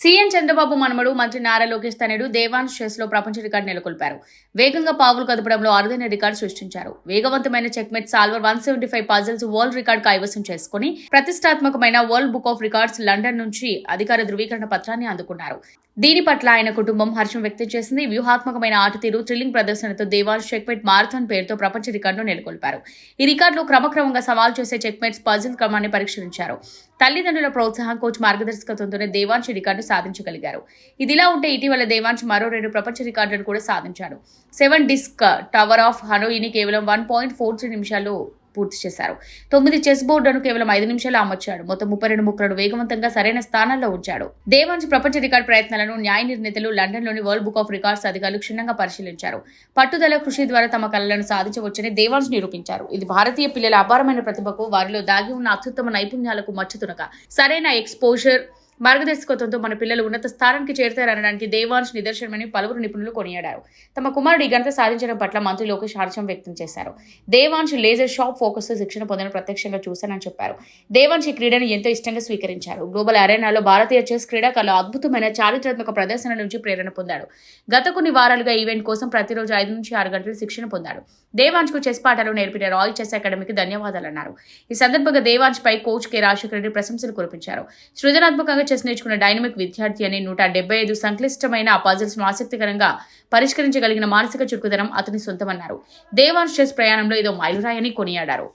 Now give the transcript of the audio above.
CM Chandrababu మనమడు మంత్రి నారా లోకేష్ తనయుడు Devansh chess లో ప్రపంచ రికార్డు నెలకొల్పారు. వేగంగా పావులు కదపడంలో అరుదైన రికార్డు సృష్టించారు. వేగవంతమైన checkmate solver 175 puzzles world record కైవసం చేసుకుని ప్రతిష్టాత్మకమైన world book of records London నుంచి అధికార ధృవీకరణ పత్రాన్ని అందుకున్నారు. దీని పట్ల ఆయన కుటుంబం హర్షం వ్యక్తం చేసింది. వ్యూహాత్మకమైన ఆట తీరు, థ్రిల్లింగ్ ప్రదర్శనతో దేవాంశ్ చెక్మెట్ మారథాన్ పేరుతో ప్రపంచ రికార్డును నెలకొల్పారు. ఈ రికార్డులో క్రమక్రమంగా సవాల్ చేసే చెక్మెట్స్ పజిల్ క్రమాన్ని పరిష్కరించారు. తల్లిదండ్రుల ప్రోత్సాహం, కోచ్ మార్గదర్శకత్వంతోనే దేవాంశ్ రికార్డు సాధించగలిగారు. ఇదిలా ఉంటే ఇటీవల దేవాంశ్ మరో 2 ప్రపంచ రికార్డులను కూడా సాధించాడు. 7 డిస్క్ టవర్ ఆఫ్ హనోయిని కేవలం 1.43 నిమిషాల్లో పూర్తి చేశారు. 9 చెస్ బోర్డును కేవలం 5 నిమిషాలు అమర్చాడు. మొత్తం 32 ముక్కలను వేగవంతంగా సరైన స్థానాల్లో ఉంచాడు. దేవాంశ్ ప్రపంచ రికార్డు ప్రయత్నాలను న్యాయ నిర్ణేతలు లండన్లోని వరల్డ్ బుక్ ఆఫ్ రికార్డ్స్ అధికారులు క్షుణ్ణంగా పరిశీలించారు. పట్టుదల, కృషి ద్వారా తమ కలలను సాధించవచ్చని దేవాంశ్ నిరూపించారు. ఇది భారతీయ పిల్లల అపారమైన ప్రతిభకు, వారిలో దాగి ఉన్న అత్యుత్తమ నైపుణ్యాలకు మచ్చుతునక సరైన ఎక్స్పోజర్, మార్గదర్శకత్వంతో మన పిల్లలు ఉన్నత స్థానానికి చేరుతారనడానికి దేవాంశ్ నిదర్శనమని పలువురు నిపుణులు కొనియాడారు. తమ కుమారుడు ఈ ఘనత సాధించడం పట్ల మంత్రి లోకేష్ హర్షం వ్యక్తం చేశారు. దేవాంశ్ లేజర్ షాప్ ఫోకస్ తో శిక్షణ పొందడం ప్రత్యక్షంగా చూశానని చెప్పారు. దేవాంశ్ ఈ క్రీడను ఎంతో ఇష్టంగా స్వీకరించారు. గ్లోబల్ అరేనాలో భారతీయ చెస్ క్రీడాకారులు అద్భుతమైన చారిత్రాత్మక ప్రదర్శన నుంచి ప్రేరణ పొందాడు. గత కొన్ని వారాలుగా ఈవెంట్ కోసం ప్రతిరోజు 5 నుంచి 6 గంటలు శిక్షణ పొందాడు. దేవాంశ్ కు చెస్ పాఠాలు నేర్పిన రాయల్ చెస్ అకాడమీకి ధన్యవాదాలన్నారు. ఈ సందర్భంగా దేవాంశ్ పై కోచ్ కె రాజశేఖర రెడ్డి ప్రశంసలు కురిపించారు. సృజనాత్మకంగా చెస్ నేర్చుకున్న డైనమిక్ విద్యార్థి అని 175 సంక్లిష్టమైన పజిల్స్ ను ఆసక్తికరంగా పరిష్కరించగలిగిన మానసిక చురుకుదనం అతని సొంతమన్నారు. దేవాంశ్ చెస్ ప్రయాణంలో ఇదో మైలురాయని కొనియాడారు.